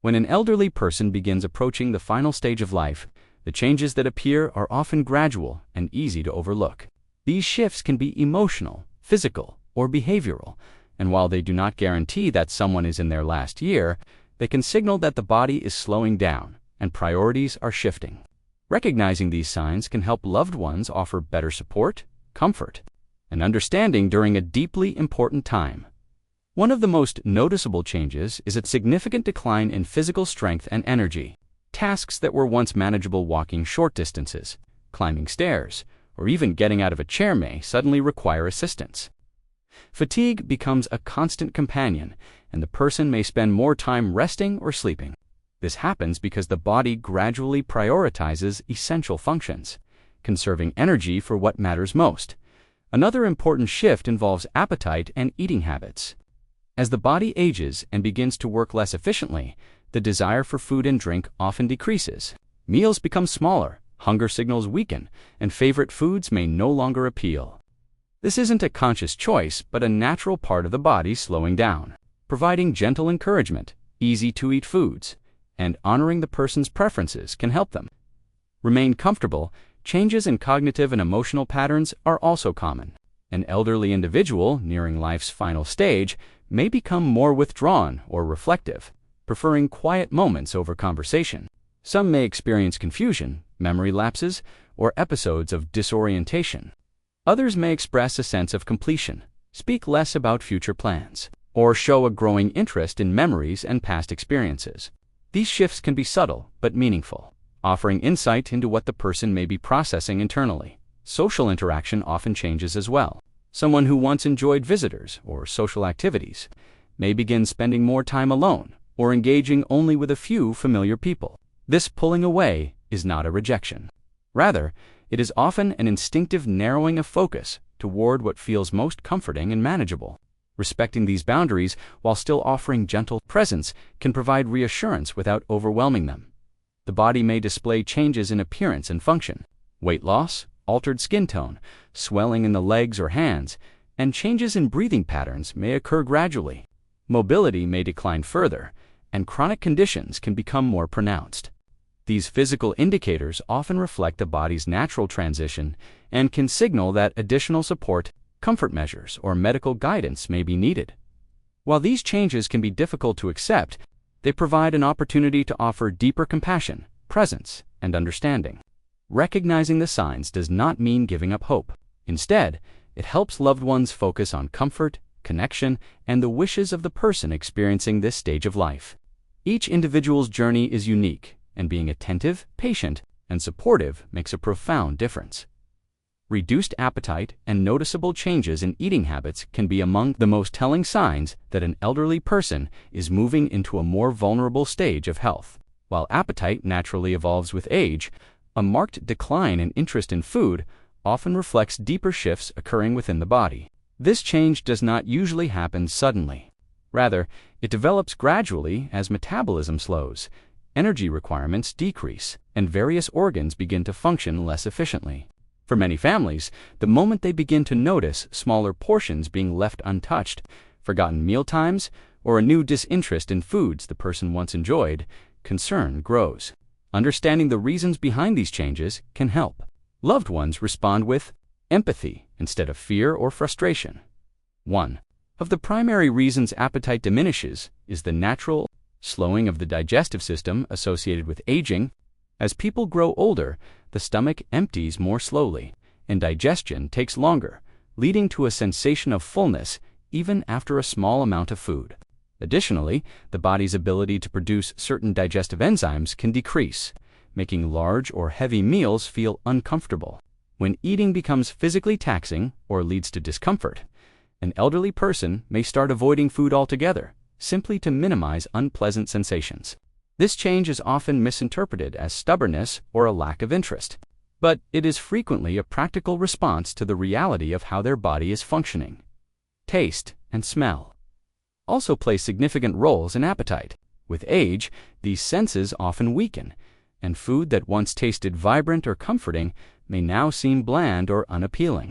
When an elderly person begins approaching the final stage of life, the changes that appear are often gradual and easy to overlook. These shifts can be emotional, physical, or behavioral, and while they do not guarantee that someone is in their last year, they can signal that the body is slowing down and priorities are shifting. Recognizing these signs can help loved ones offer better support, comfort, and understanding during a deeply important time. One of the most noticeable changes is a significant decline in physical strength and energy. Tasks that were once manageable, walking short distances, climbing stairs, or even getting out of a chair, may suddenly require assistance. Fatigue becomes a constant companion, and the person may spend more time resting or sleeping. This happens because the body gradually prioritizes essential functions, conserving energy for what matters most. Another important shift involves appetite and eating habits. As the body ages and begins to work less efficiently, the desire for food and drink often decreases. Meals become smaller, hunger signals weaken, and favorite foods may no longer appeal. This isn't a conscious choice, but a natural part of the body slowing down. Providing gentle encouragement, easy-to-eat foods, and honoring the person's preferences can help them remain comfortable. Changes in cognitive and emotional patterns are also common. An elderly individual nearing life's final stage may become more withdrawn or reflective, preferring quiet moments over conversation. Some may experience confusion, memory lapses, or episodes of disorientation. Others may express a sense of completion, speak less about future plans, or show a growing interest in memories and past experiences. These shifts can be subtle but meaningful, offering insight into what the person may be processing internally. Social interaction often changes as well. Someone who once enjoyed visitors or social activities may begin spending more time alone or engaging only with a few familiar people. This pulling away is not a rejection. Rather, it is often an instinctive narrowing of focus toward what feels most comforting and manageable. Respecting these boundaries while still offering gentle presence can provide reassurance without overwhelming them. The body may display changes in appearance and function. Weight loss, altered skin tone, swelling in the legs or hands, and changes in breathing patterns may occur gradually. Mobility may decline further, and chronic conditions can become more pronounced. These physical indicators often reflect the body's natural transition and can signal that additional support, comfort measures, or medical guidance may be needed. While these changes can be difficult to accept, they provide an opportunity to offer deeper compassion, presence, and understanding. Recognizing the signs does not mean giving up hope. Instead, it helps loved ones focus on comfort, connection, and the wishes of the person experiencing this stage of life. Each individual's journey is unique, and being attentive, patient, and supportive makes a profound difference. Reduced appetite and noticeable changes in eating habits can be among the most telling signs that an elderly person is moving into a more vulnerable stage of health. While appetite naturally evolves with age, a marked decline in interest in food often reflects deeper shifts occurring within the body. This change does not usually happen suddenly. Rather, it develops gradually as metabolism slows, energy requirements decrease, and various organs begin to function less efficiently. For many families, the moment they begin to notice smaller portions being left untouched, forgotten meal times, or a new disinterest in foods the person once enjoyed, concern grows. Understanding the reasons behind these changes can help. Loved ones respond with empathy instead of fear or frustration. One of the primary reasons appetite diminishes is the natural slowing of the digestive system associated with aging. As people grow older, the stomach empties more slowly, and digestion takes longer, leading to a sensation of fullness even after a small amount of food. Additionally, the body's ability to produce certain digestive enzymes can decrease, making large or heavy meals feel uncomfortable. When eating becomes physically taxing or leads to discomfort, an elderly person may start avoiding food altogether, simply to minimize unpleasant sensations. This change is often misinterpreted as stubbornness or a lack of interest, but it is frequently a practical response to the reality of how their body is functioning. Taste and smell also play significant roles in appetite. With age, these senses often weaken, and food that once tasted vibrant or comforting may now seem bland or unappealing.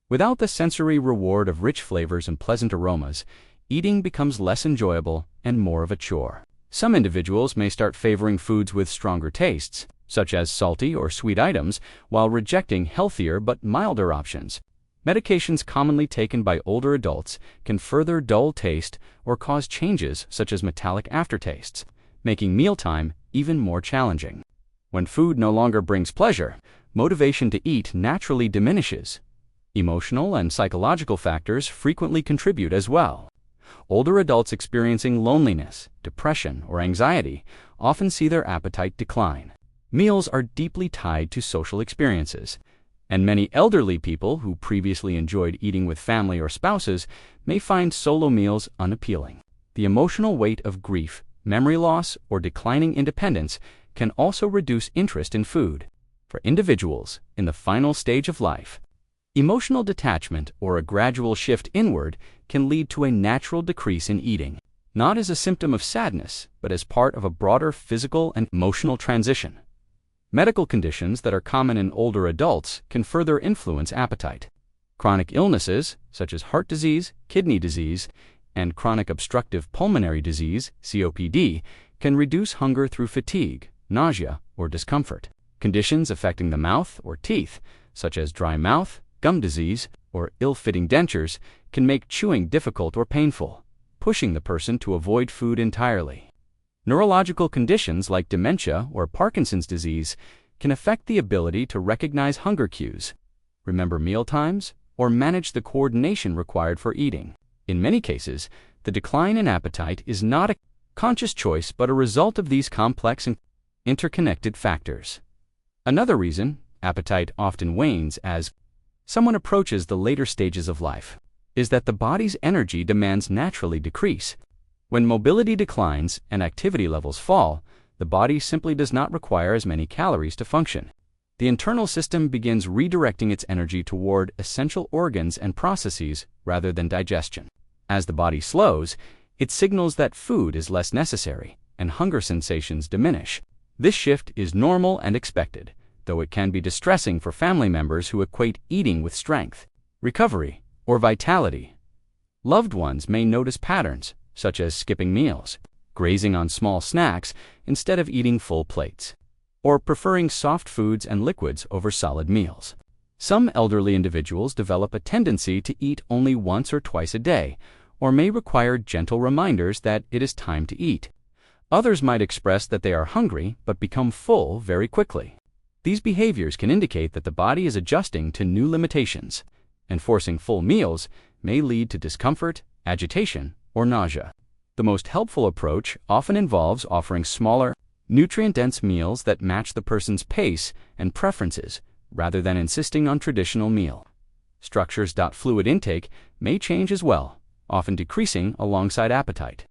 Without the sensory reward of rich flavors and pleasant aromas, eating becomes less enjoyable and more of a chore. Some individuals may start favoring foods with stronger tastes, such as salty or sweet items, while rejecting healthier but milder options. Medications commonly taken by older adults can further dull taste or cause changes such as metallic aftertastes, making mealtime even more challenging. When food no longer brings pleasure, motivation to eat naturally diminishes. Emotional and psychological factors frequently contribute as well. Older adults experiencing loneliness, depression, or anxiety often see their appetite decline. Meals are deeply tied to social experiences, and many elderly people who previously enjoyed eating with family or spouses may find solo meals unappealing. The emotional weight of grief, memory loss, or declining independence can also reduce interest in food. For individuals in the final stage of life, emotional detachment or a gradual shift inward can lead to a natural decrease in eating, not as a symptom of sadness, but as part of a broader physical and emotional transition. Medical conditions that are common in older adults can further influence appetite. Chronic illnesses, such as heart disease, kidney disease, and chronic obstructive pulmonary disease, COPD, can reduce hunger through fatigue, nausea, or discomfort. Conditions affecting the mouth or teeth, such as dry mouth, gum disease, or ill-fitting dentures, can make chewing difficult or painful, pushing the person to avoid food entirely. Neurological conditions like dementia or Parkinson's disease can affect the ability to recognize hunger cues, remember meal times, or manage the coordination required for eating. In many cases, the decline in appetite is not a conscious choice but a result of these complex and interconnected factors. Another reason appetite often wanes as someone approaches the later stages of life is that the body's energy demands naturally decrease. When mobility declines and activity levels fall, the body simply does not require as many calories to function. The internal system begins redirecting its energy toward essential organs and processes rather than digestion. As the body slows, it signals that food is less necessary and hunger sensations diminish. This shift is normal and expected, though it can be distressing for family members who equate eating with strength, recovery, or vitality. Loved ones may notice patterns, such as skipping meals, grazing on small snacks instead of eating full plates, or preferring soft foods and liquids over solid meals. Some elderly individuals develop a tendency to eat only once or twice a day, or may require gentle reminders that it is time to eat. Others might express that they are hungry but become full very quickly. These behaviors can indicate that the body is adjusting to new limitations, and forcing full meals may lead to discomfort, agitation, or nausea. The most helpful approach often involves offering smaller, nutrient-dense meals that match the person's pace and preferences, rather than insisting on traditional meal structures. Fluid intake may change as well, often decreasing alongside appetite.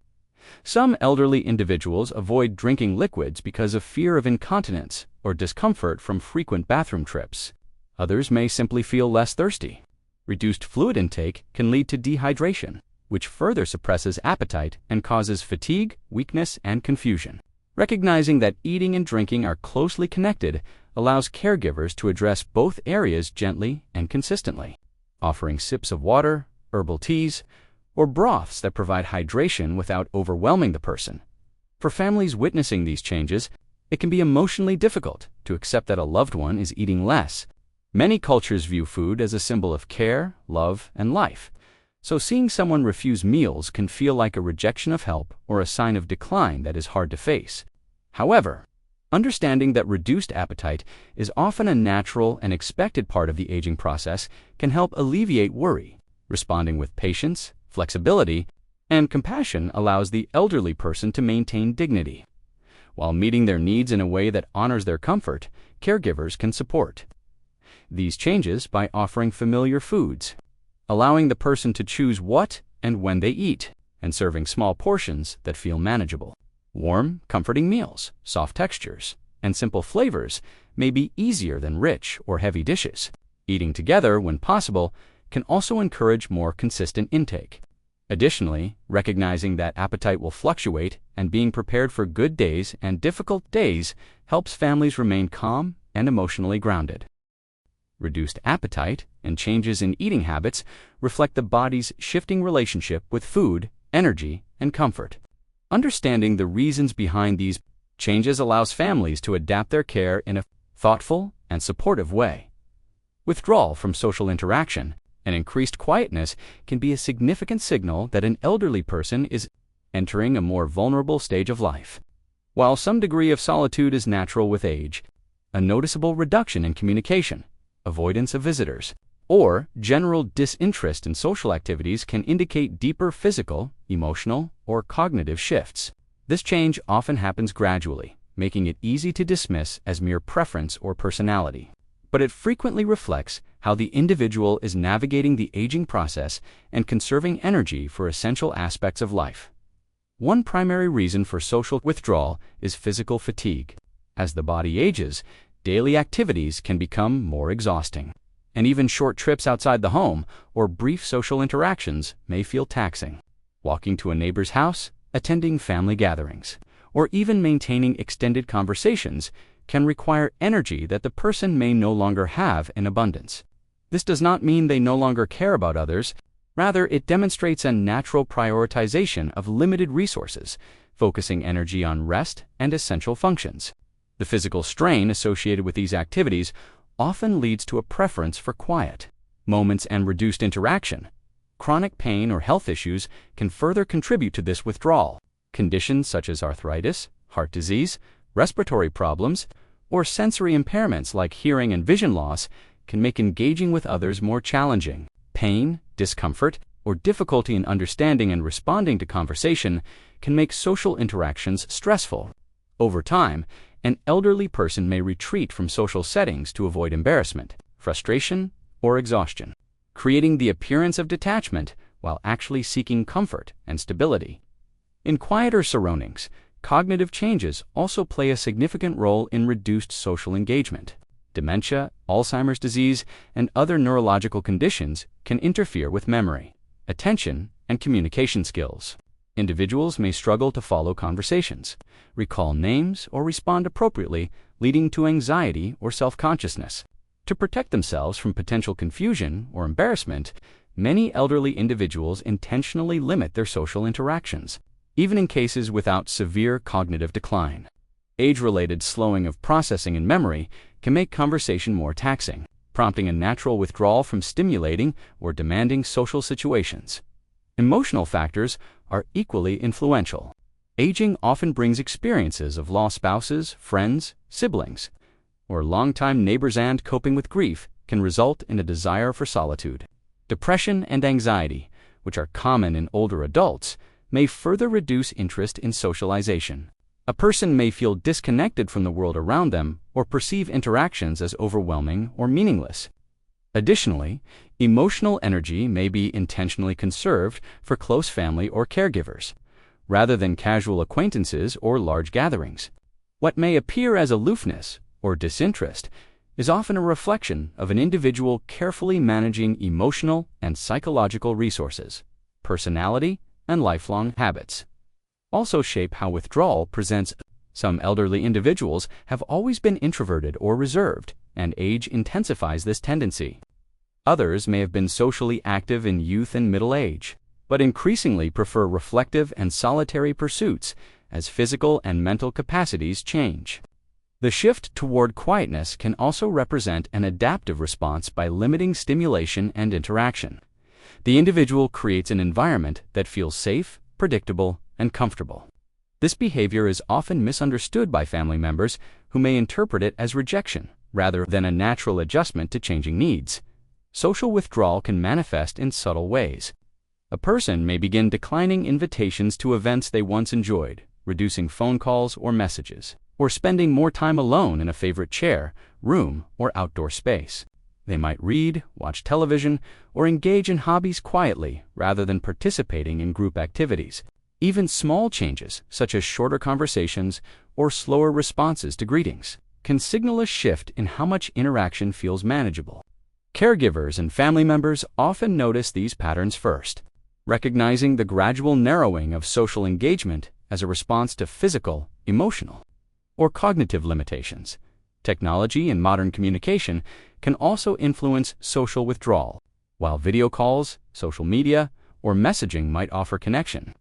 Some elderly individuals avoid drinking liquids because of fear of incontinence or discomfort from frequent bathroom trips. Others may simply feel less thirsty. Reduced fluid intake can lead to dehydration, which further suppresses appetite and causes fatigue, weakness, and confusion. Recognizing that eating and drinking are closely connected allows caregivers to address both areas gently and consistently, offering sips of water, herbal teas, or broths that provide hydration without overwhelming the person. For families witnessing these changes, it can be emotionally difficult to accept that a loved one is eating less. Many cultures view food as a symbol of care, love, and life, so seeing someone refuse meals can feel like a rejection of help or a sign of decline that is hard to face. However, understanding that reduced appetite is often a natural and expected part of the aging process can help alleviate worry. Responding with patience, flexibility, and compassion allows the elderly person to maintain dignity, while meeting their needs in a way that honors their comfort. Caregivers can support these changes by offering familiar foods, allowing the person to choose what and when they eat, and serving small portions that feel manageable. Warm, comforting meals, soft textures, and simple flavors may be easier than rich or heavy dishes. Eating together, when possible, can also encourage more consistent intake. Additionally, recognizing that appetite will fluctuate and being prepared for good days and difficult days helps families remain calm and emotionally grounded. Reduced appetite and changes in eating habits reflect the body's shifting relationship with food, energy, and comfort. Understanding the reasons behind these changes allows families to adapt their care in a thoughtful and supportive way. Withdrawal from social interaction and increased quietness can be a significant signal that an elderly person is entering a more vulnerable stage of life. While some degree of solitude is natural with age, a noticeable reduction in communication, avoidance of visitors, or general disinterest in social activities can indicate deeper physical, emotional, or cognitive shifts. This change often happens gradually, making it easy to dismiss as mere preference or personality. But it frequently reflects how the individual is navigating the aging process and conserving energy for essential aspects of life. One primary reason for social withdrawal is physical fatigue. As the body ages, daily activities can become more exhausting, and even short trips outside the home or brief social interactions may feel taxing. Walking to a neighbor's house, attending family gatherings, or even maintaining extended conversations can require energy that the person may no longer have in abundance. This does not mean they no longer care about others. Rather, it demonstrates a natural prioritization of limited resources, focusing energy on rest and essential functions. The physical strain associated with these activities often leads to a preference for quiet moments and reduced interaction. Chronic pain or health issues can further contribute to this withdrawal. Conditions such as arthritis, heart disease, respiratory problems, or sensory impairments like hearing and vision loss can make engaging with others more challenging. Pain, discomfort, or difficulty in understanding and responding to conversation can make social interactions stressful. Over time, an elderly person may retreat from social settings to avoid embarrassment, frustration, or exhaustion, creating the appearance of detachment while actually seeking comfort and stability. In quieter surroundings, cognitive changes also play a significant role in reduced social engagement. Dementia, Alzheimer's disease, and other neurological conditions can interfere with memory, attention, and communication skills. Individuals may struggle to follow conversations, recall names, or respond appropriately, leading to anxiety or self-consciousness. To protect themselves from potential confusion or embarrassment, many elderly individuals intentionally limit their social interactions, even in cases without severe cognitive decline. Age-related slowing of processing and memory can make conversation more taxing, prompting a natural withdrawal from stimulating or demanding social situations. Emotional factors are equally influential. Aging often brings experiences of lost spouses, friends, siblings, or longtime neighbors, and coping with grief can result in a desire for solitude. Depression and anxiety, which are common in older adults, may further reduce interest in socialization. A person may feel disconnected from the world around them or perceive interactions as overwhelming or meaningless. Additionally, emotional energy may be intentionally conserved for close family or caregivers, rather than casual acquaintances or large gatherings. What may appear as aloofness or disinterest is often a reflection of an individual carefully managing emotional and psychological resources. Personality and lifelong habits also shape how withdrawal presents. Some elderly individuals have always been introverted or reserved, and age intensifies this tendency. Others may have been socially active in youth and middle age, but increasingly prefer reflective and solitary pursuits as physical and mental capacities change. The shift toward quietness can also represent an adaptive response by limiting stimulation and interaction. The individual creates an environment that feels safe, predictable, and comfortable. This behavior is often misunderstood by family members who may interpret it as rejection rather than a natural adjustment to changing needs. Social withdrawal can manifest in subtle ways. A person may begin declining invitations to events they once enjoyed, reducing phone calls or messages, or spending more time alone in a favorite chair, room, or outdoor space. They might read, watch television, or engage in hobbies quietly rather than participating in group activities. Even small changes, such as shorter conversations or slower responses to greetings, can signal a shift in how much interaction feels manageable. Caregivers and family members often notice these patterns first, recognizing the gradual narrowing of social engagement as a response to physical, emotional, or cognitive limitations. Technology and modern communication can also influence social withdrawal. While video calls, social media, or messaging might offer connection,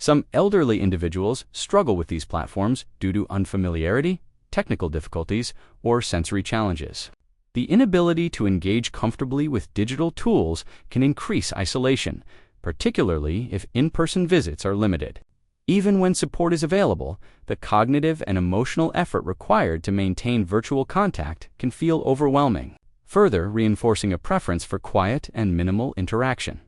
Some elderly individuals struggle with these platforms due to unfamiliarity, technical difficulties, or sensory challenges. The inability to engage comfortably with digital tools can increase isolation, particularly if in-person visits are limited. Even when support is available, the cognitive and emotional effort required to maintain virtual contact can feel overwhelming, further reinforcing a preference for quiet and minimal interaction.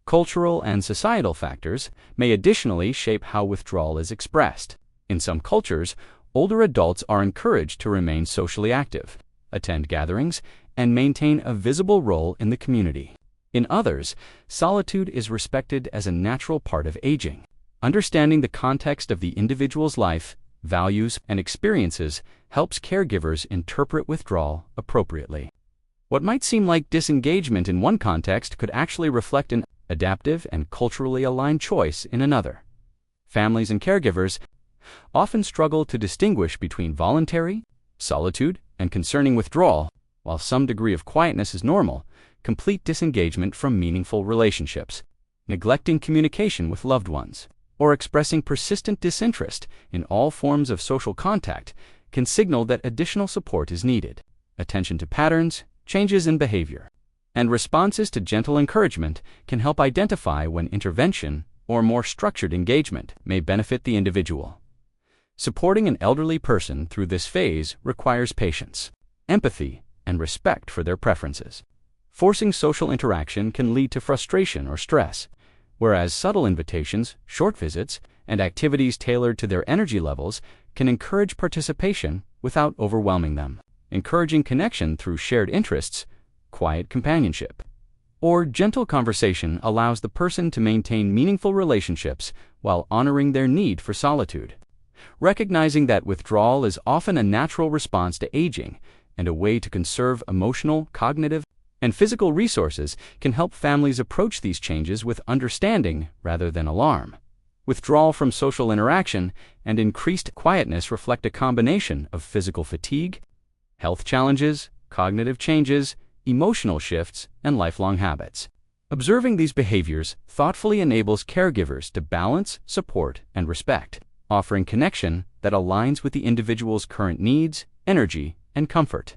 Cultural and societal factors may additionally shape how withdrawal is expressed. In some cultures, older adults are encouraged to remain socially active, attend gatherings, and maintain a visible role in the community. In others, solitude is respected as a natural part of aging. Understanding the context of the individual's life, values, and experiences helps caregivers interpret withdrawal appropriately. What might seem like disengagement in one context could actually reflect an adaptive and culturally aligned choice in another. Families and caregivers often struggle to distinguish between voluntary solitude and concerning withdrawal. While some degree of quietness is normal, complete disengagement from meaningful relationships, neglecting communication with loved ones, or expressing persistent disinterest in all forms of social contact can signal that additional support is needed. Attention to patterns, changes in behavior, and responses to gentle encouragement can help identify when intervention or more structured engagement may benefit the individual. Supporting an elderly person through this phase requires patience, empathy, and respect for their preferences. Forcing social interaction can lead to frustration or stress, whereas subtle invitations, short visits, and activities tailored to their energy levels can encourage participation without overwhelming them. Encouraging connection through shared interests, quiet companionship, or gentle conversation allows the person to maintain meaningful relationships while honoring their need for solitude. Recognizing that withdrawal is often a natural response to aging and a way to conserve emotional, cognitive, and physical resources can help families approach these changes with understanding rather than alarm. Withdrawal from social interaction and increased quietness reflect a combination of physical fatigue, health challenges, cognitive changes, emotional shifts, and lifelong habits. Observing these behaviors thoughtfully enables caregivers to balance, support, and respect, offering connection that aligns with the individual's current needs, energy, and comfort.